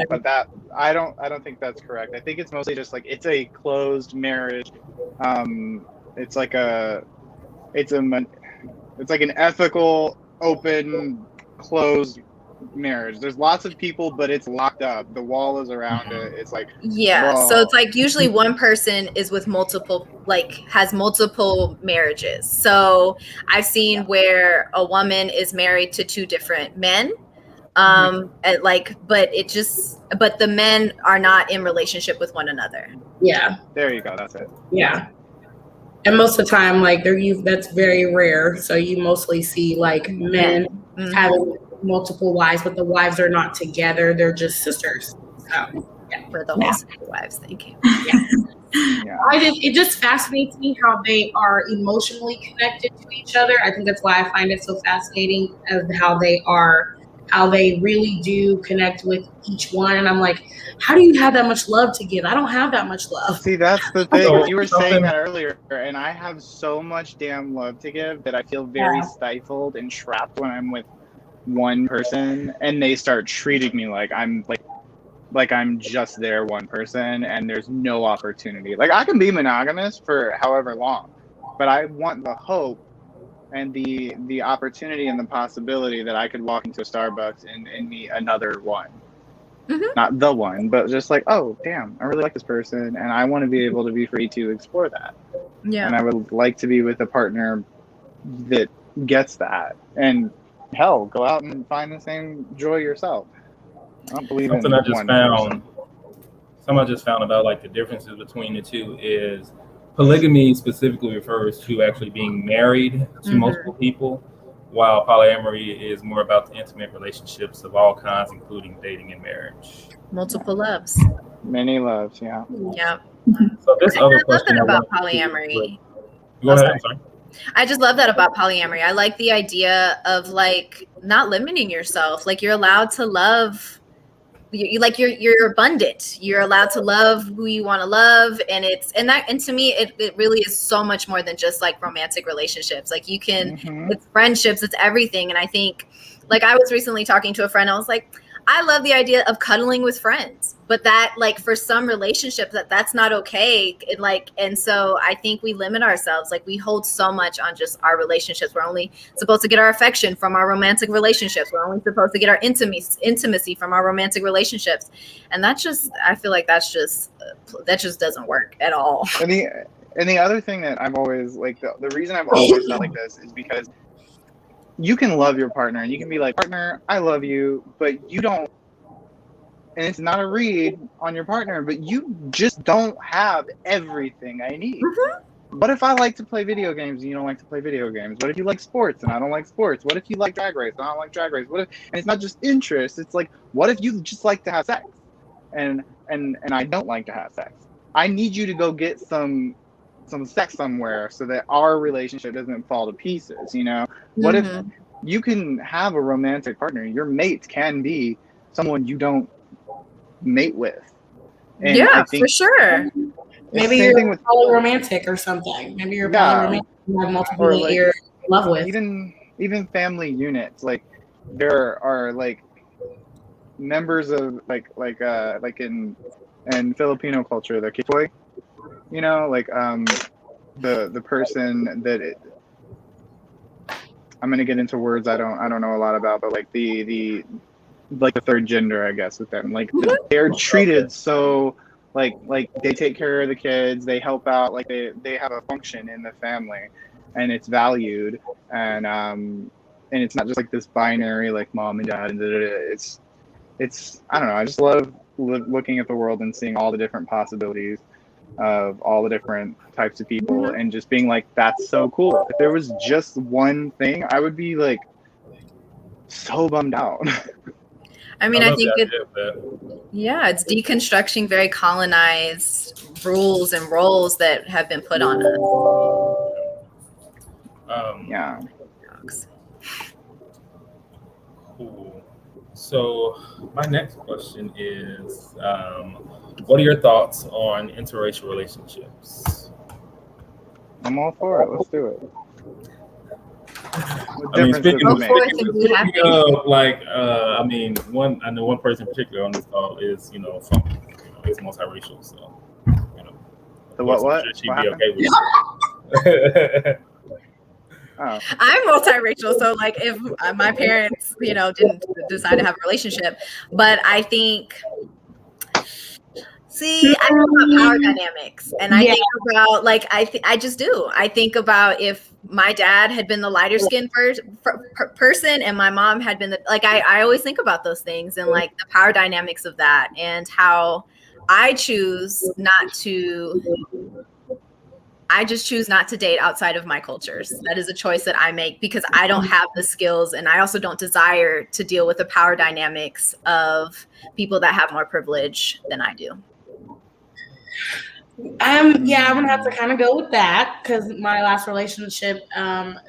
but that I don't think that's correct. I think it's mostly just like it's a closed marriage. It's like an ethical, open, closed marriage. There's lots of people, but it's locked up. The wall is around it. It's like, Yeah. whoa. So it's like usually one person is with multiple, like has multiple marriages. So I've seen where a woman is married to 2 different men. And like, but the men are not in relationship with one another. Yeah. There you go. That's it. Yeah. And most of the time, like that's very rare. So you mostly see like men having multiple wives, but the wives are not together. They're just sisters. So For the whole sister wives, thank you. Yeah. It just fascinates me how they are emotionally connected to each other. I think that's why I find it so fascinating of how they really do connect with each one. And I'm like, how do you have that much love to give? I don't have that much love. See, that's the thing. So, You were saying that earlier, and I have so much damn love to give that I feel very stifled and trapped when I'm with one person, and they start treating me like I'm just their one person, and there's no opportunity. Like, I can be monogamous for however long, but I want the hope and the opportunity and the possibility that I could walk into a Starbucks and meet another one. Not the one, but just like, oh, damn, I really like this person, and I want to be able to be free to explore that. Yeah. And I would like to be with a partner that gets that. And hell, go out and find the same joy yourself. I don't believe something in I just one found. person. Something I just found about like the differences between the two is polygamy specifically refers to actually being married to multiple people, while polyamory is more about the intimate relationships of all kinds, including dating and marriage. Multiple loves. Many loves, yeah. Yeah. So this I other love question that about I wanted to- polyamory. Go ahead. I'm sorry. I just love that about polyamory. I like the idea of like not limiting yourself. Like you're allowed to love. You're abundant. You're allowed to love who you want to love, and to me it really is so much more than just like romantic relationships. Like you can, it's friendships, it's everything. And I think, like I was recently talking to a friend. I was like, I love the idea of cuddling with friends, but that like for some relationships that's not okay. And so I think we limit ourselves. Like we hold so much on just our relationships. We're only supposed to get our affection from our romantic relationships. We're only supposed to get our intimacy from our romantic relationships. And I feel like that just doesn't work at all. And the other thing that I've always like, the reason I've always felt like this is because you can love your partner and you can be like, partner, I love you, but you don't, and it's not a read on your partner, but you just don't have everything I need. What if I like to play video games and you don't like to play video games? What if you like sports and I don't like sports? What if you like Drag Race and I don't like Drag Race? And it's not just interest, it's like, what if you just like to have sex? And I don't like to have sex. I need you to go get some sex somewhere so that our relationship doesn't fall to pieces, you know? What if you can have a romantic partner? Your mate can be someone you don't mate with. And yeah, for sure. Maybe you're polyromantic or something. Maybe you're polyromantic and have multiple people you're in love with. Even family units, like there are like members of like in Filipino culture, the kikoy, you know, like the person that I'm gonna get into words I don't know a lot about, but like the third gender, I guess, with them, like they're treated so like they take care of the kids, they help out, like they have a function in the family, and it's valued, and it's not just like this binary like mom and dad, and it's I don't know, I just love looking at the world and seeing all the different possibilities of all the different types of people, and just being like, that's so cool. If there was just one thing, I would be like so bummed out. I mean, I think it's deconstructing very colonized rules and roles that have been put on us. Cool. So my next question is, what are your thoughts on interracial relationships? I'm all for it. Let's do it. I mean, speaking of, like, I mean, I know one person in particular on this call is, you know, from, is multiracial, so, you know. The what? She'd be okay with it. Oh. I'm multiracial, so like if my parents, didn't decide to have a relationship, but I think. See, I think about power dynamics, and I think about I just do. I think about if my dad had been the lighter skinned person, and my mom had been I always think about those things and like the power dynamics of that, and how I choose not to. I just choose not to date outside of my cultures. That is a choice that I make because I don't have the skills, and I also don't desire to deal with the power dynamics of people that have more privilege than I do. Yeah, I'm gonna have to kind of go with that because my last relationship,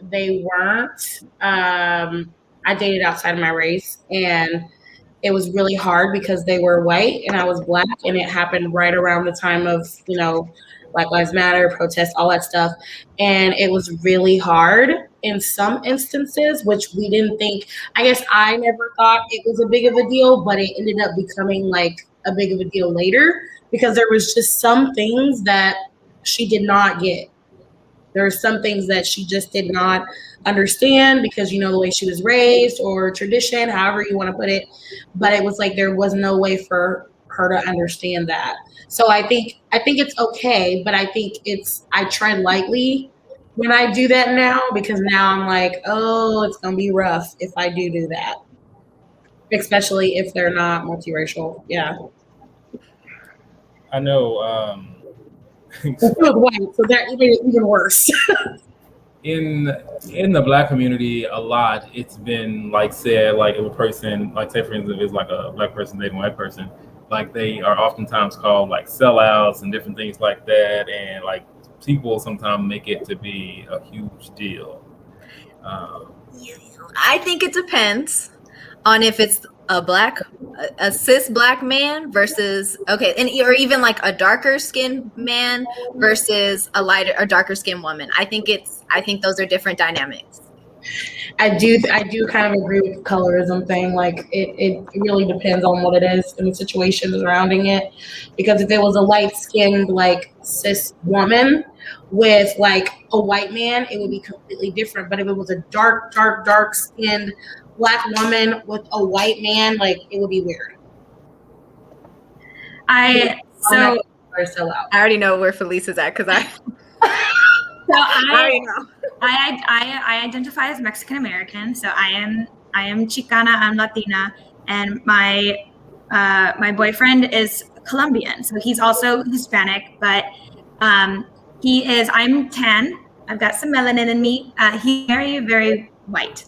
they weren't. I dated outside of my race, and it was really hard because they were white and I was black, and it happened right around the time of Black Lives Matter protests, all that stuff, and it was really hard in some instances, which we didn't think. I guess I never thought it was a big of a deal, but it ended up becoming like a big of a deal later. Because there was just some things that she did not get. There are some things that she just did not understand because, the way she was raised or tradition, however you want to put it. But it was like there was no way for her to understand that. So I think it's okay, but I think I tread lightly when I do that now because now I'm like, oh, it's going to be rough if I do that. Especially if they're not multiracial. Yeah. I know. White, so that even worse. In the Black community, a lot it's been said if a person say for instance if it's like a Black person dating a white person, they are oftentimes called sellouts and different things like that, and people sometimes make it to be a huge deal. I think it depends on if it's a cis Black man versus or even a darker skinned man versus a darker skinned woman. I think those are different dynamics. I do kind of agree with the colorism thing. It really depends on what it is and the situation surrounding it. Because if it was a light skinned cis woman with a white man, it would be completely different. But if it was a dark skinned Black woman with a white man, it would be weird. I already know where Felice is at because I already know. I identify as Mexican American, so I am Chicana, I'm Latina, and my boyfriend is Colombian, so he's also Hispanic, but I'm tan. I've got some melanin in me. He's very, very white.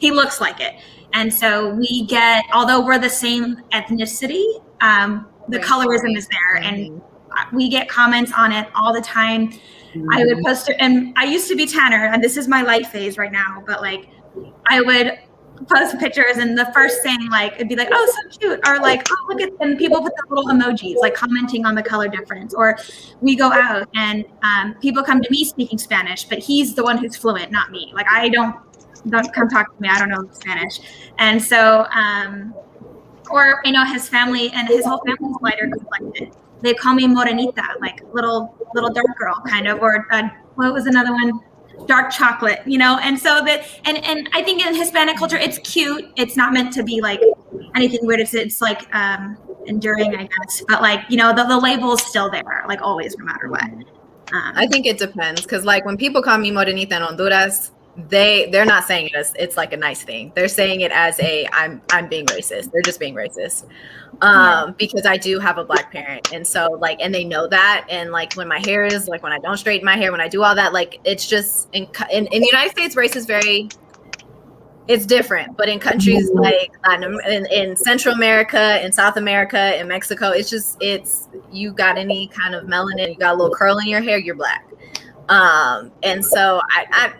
He looks like it. And so although we're the same ethnicity, the colorism is there. And we get comments on it all the time. I would post it, and I used to be tanner, and this is my light phase right now, but I would post pictures, and the first thing it'd be oh, so cute, or oh, look at, and people put the little emojis commenting on the color difference. Or we go out and people come to me speaking Spanish, but he's the one who's fluent, not me. I don't come talk to me, I don't know Spanish. And so or his family and his whole family's lighter complected. They call me morenita, little dark girl kind of, or what was another one? Dark chocolate, and so and I think in Hispanic culture it's cute. It's not meant to be anything weird. It's enduring, I guess. But the label is still there, always, no matter what. I think it depends because when people call me morenita in Honduras, they're not saying it as it's a nice thing. They're saying it as I'm being racist. They're just being racist. Because I do have a Black parent, and so and they know that, and when my hair is when I don't straighten my hair, when I do all that, it's just in the United States, race is it's different, but in countries in Central America, in South America, in Mexico, it's you got any kind of melanin, you got a little curl in your hair, you're Black. And so I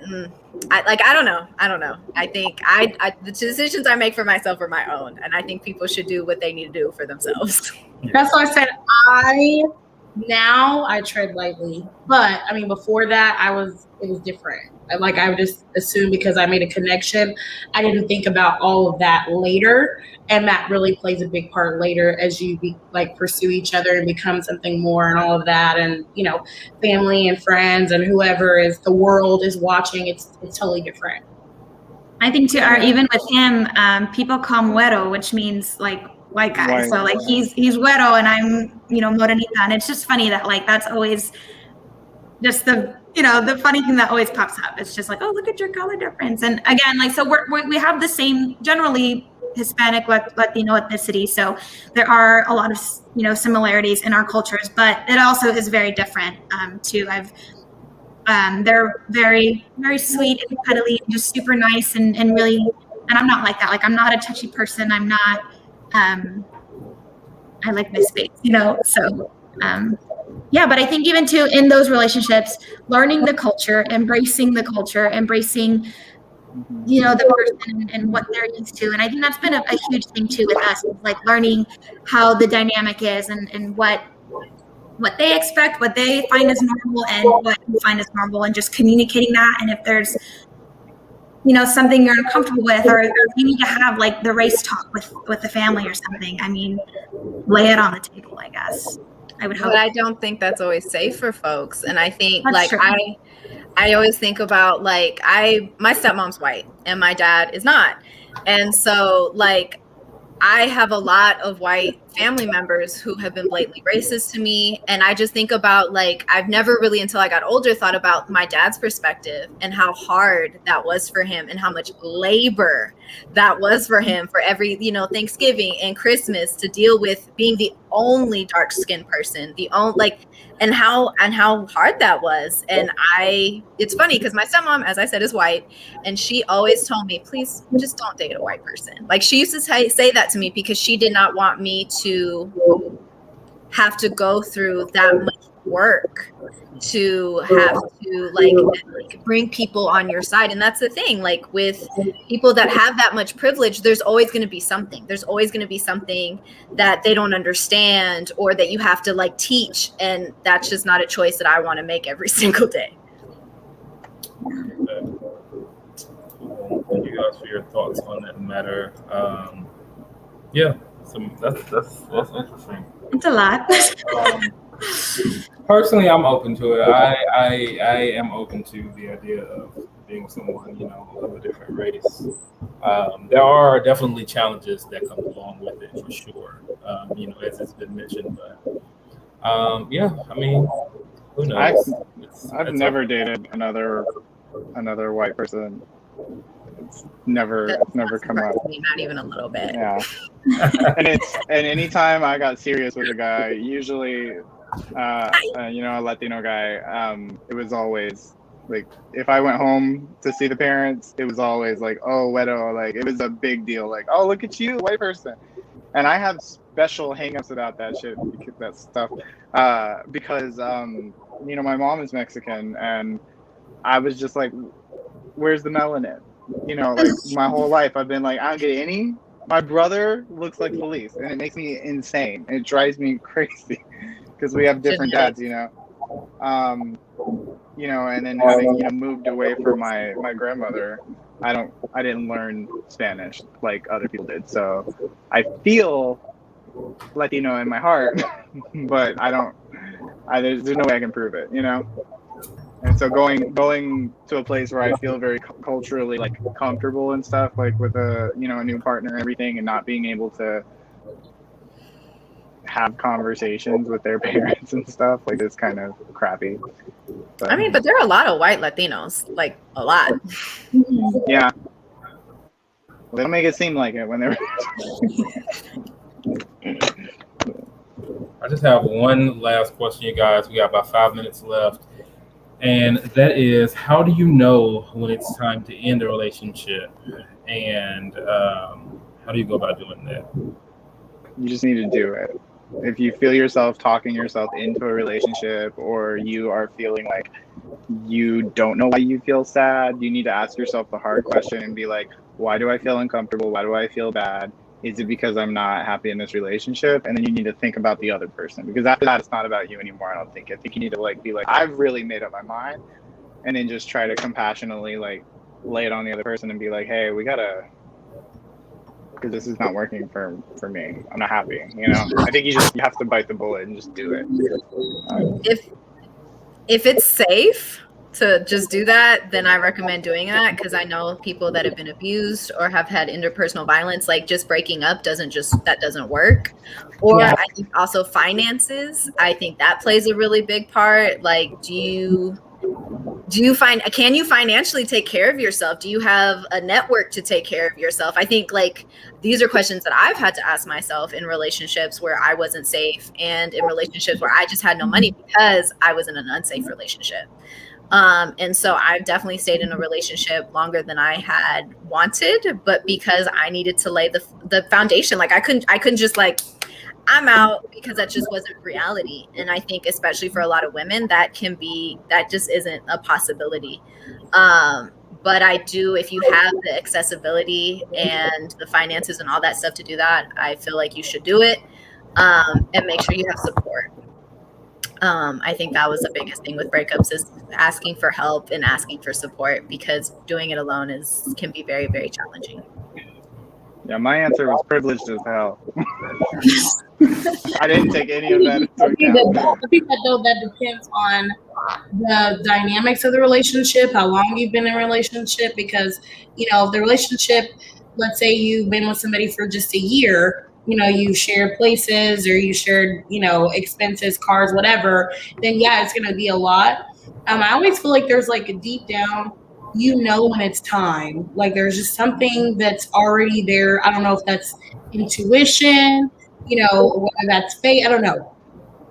don't know. I think the decisions I make for myself are my own, and I think people should do what they need to do for themselves. That's why I said I now I tread lightly, but I mean, before that, it was different. I would just assume because I made a connection, I didn't think about all of that later, and that really plays a big part later as you pursue each other and become something more, and all of that, and family and friends and whoever is the world is watching. It's totally different. I think too, or even with him, people call him güero, which means like white guy. White. So like he's güero and I'm, morenita. And it's just funny that like that's always just the funny thing that always pops up. It's just like, oh, look at your color difference. And again, like, so we have the same, generally Hispanic, Latino ethnicity. So there are a lot of, similarities in our cultures, but it also is very different too. They're very, very sweet and cuddly, and just super nice and really, and I'm not like that. Like, I'm not a touchy person. I'm not, I like my space, so, yeah, but I think even too, in those relationships, learning the culture, embracing, the person and what they're used to. And I think that's been a huge thing too with us, like learning how the dynamic is and what they expect, what they find as normal and what you find as normal, and just communicating that. And if there's, something you're uncomfortable with, or you need to have like the race talk with the family or something, I mean, lay it on the table, I guess. I would hope. But I don't think that's always safe for folks. And I think That's true. I always think about my stepmom's white and my dad is not. And so like I have a lot of white family members who have been blatantly racist to me. And I just think about I've never really until I got older thought about my dad's perspective and how hard that was for him and how much labor that was for him for every, Thanksgiving and Christmas to deal with being the only dark skinned person, and how hard that was. And it's funny because my stepmom, as I said, is white, and she always told me, please just don't date a white person. Like, she used to say that to me because she did not want me to have to go through that much work to have to bring people on your side. And that's the thing, like with people that have that much privilege, there's always going to be something that they don't understand or that you have to teach, and that's just not a choice that I want to make every single day. Thank you guys for your thoughts on that matter. Yeah, so that's interesting. It's a lot. Personally, I'm open to it. I am open to the idea of being with someone, of a different race. There are definitely challenges that come along with it, for sure. As it's been mentioned, but yeah, I mean, who knows? I've never dated another white person. It's never come up. Not even a little bit. Yeah. and anytime I got serious with a guy, usually a Latino guy, it was always like, if I went home to see the parents, it was always like, oh, wedo, like it was a big deal, like, oh, look at you, white person. And I have special hangups about that shit, because my mom is Mexican, and I was just like, where's the melanin? My whole life I've been like, I don't get any. My brother looks like police, and it makes me insane. It drives me crazy because we have different dads, and then having moved away from my grandmother, I didn't learn Spanish like other people did, so I feel Latino in my heart, but there's no way I can prove it, And so going to a place where I feel very culturally comfortable and stuff, with a a new partner and everything, and not being able to have conversations with their parents and stuff, it's kind of crappy. But, but there are a lot of white Latinos, a lot. Yeah. Well, they don't make it seem like it when they're. I just have one last question, you guys. We got about 5 minutes left. And that is, how do you know when it's time to end a relationship? And how do you go about doing that? You just need to do it. If you feel yourself talking yourself into a relationship, or you are feeling like you don't know why you feel sad, you need to ask yourself the hard question and be like, why do I feel uncomfortable? Why do I feel bad? Is it because I'm not happy in this relationship? And then you need to think about the other person, because after that, it's not about you anymore. I think you need to like be like, I've really made up my mind, and then just try to compassionately like lay it on the other person and be like, hey, we gotta, because this is not working for me. I'm not happy. You know, I think you have to bite the bullet and just do it. If it's safe to just do that, then I recommend doing that, because I know people that have been abused or have had interpersonal violence, like just breaking up doesn't work. Or I think also finances, I think that plays a really big part. Like, can you financially take care of yourself? Do you have a network to take care of yourself? I think like these are questions that I've had to ask myself in relationships where I wasn't safe, and in relationships where I just had no money because I was in an unsafe relationship. And so I've definitely stayed in a relationship longer than I had wanted, but because I needed to lay the foundation. Like I couldn't just like, I'm out, because that just wasn't reality. And I think especially for a lot of women, that just isn't a possibility. But I do, if you have the accessibility and the finances and all that stuff to do that, I feel like you should do it, and make sure you have support. I think that was the biggest thing with breakups, is asking for help and asking for support, because doing it alone can be very, very challenging. Yeah, my answer was privileged as hell. I didn't take any of that into account. I think that depends on the dynamics of the relationship, how long you've been in a relationship, because, you know, if the relationship, let's say you've been with somebody for just a year, you know, you shared places or you shared, you know, expenses, cars, whatever, then yeah, it's going to be a lot. I always feel like there's like a deep down, you know, when it's time, like there's just something that's already there. I don't know if that's intuition, you know, whether that's fate, I don't know.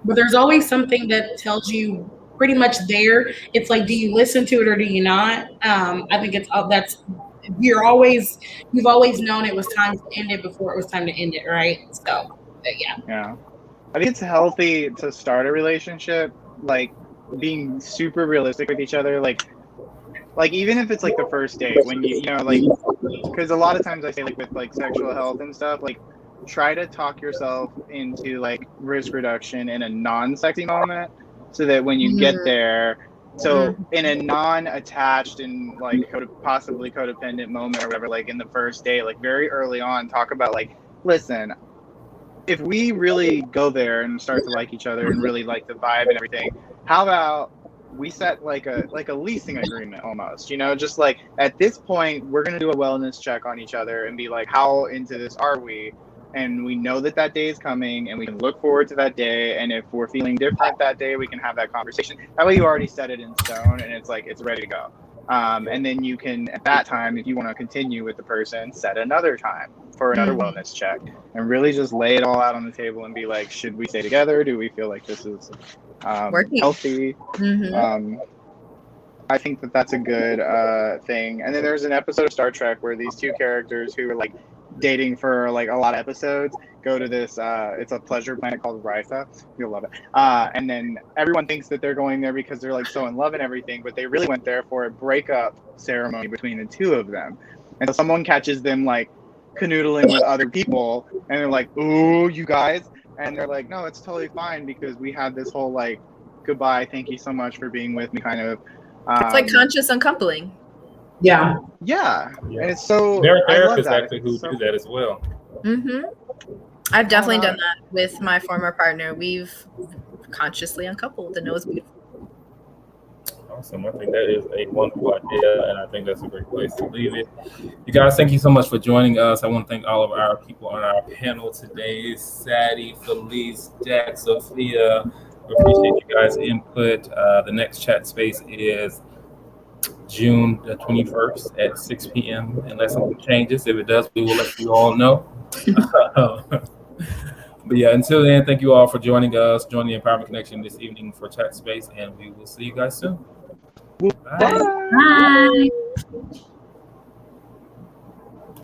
But there's always something that tells you pretty much there. It's like, do you listen to it or do you not? I think you've always known it was time to end it before it was time to end it, right? So, yeah. I think it's healthy to start a relationship, like being super realistic with each other, like even if it's like the first date, when you know, like, because a lot of times I say, like with like sexual health and stuff, like try to talk yourself into like risk reduction in a non-sexy moment, so that when you get there, so in a non-attached and like possibly codependent moment or whatever, like in the first day, like very early on, talk about like, listen, if we really go there and start to like each other and really like the vibe and everything, how about we set like a leasing agreement almost, you know, just like at this point we're going to do a wellness check on each other and be like, how into this are we? And we know that day is coming, and we can look forward to that day. And if we're feeling different that day, we can have that conversation. That way you already set it in stone, and it's like, it's ready to go. And then you can, at that time, if you want to continue with the person, set another time for another wellness check, and really just lay it all out on the table and be like, should we stay together? Do we feel like this is healthy? I think that's a good thing. And then there's an episode of Star Trek where these two characters who are like dating for like a lot of episodes go to this it's a pleasure planet called Risa. You'll love it. And then everyone thinks that they're going there because they're like so in love and everything, but they really went there for a breakup ceremony between the two of them. And so someone catches them like canoodling with other people, and they're like, ooh, you guys, and they're like, no, it's totally fine, because we had this whole like, goodbye, thank you so much for being with me kind of it's like conscious uncoupling. Yeah. And it's so, there are therapists actually who do that as well. I've definitely done that with my former partner. We've consciously uncoupled, and it was beautiful. Awesome. I think that is a wonderful idea, and I think that's a great place to leave it. You guys, thank you so much for joining us. I want to thank all of our people on our panel today: Sadie, Felice, Jack, Sophia. We appreciate you guys' input. The next chat space is June the 21st at 6 p.m. Unless something changes. If it does, we will let you all know. But yeah, until then, thank you all for joining us, joining the Empowerment Connection this evening for chat space, and we will see you guys soon. Bye. Bye.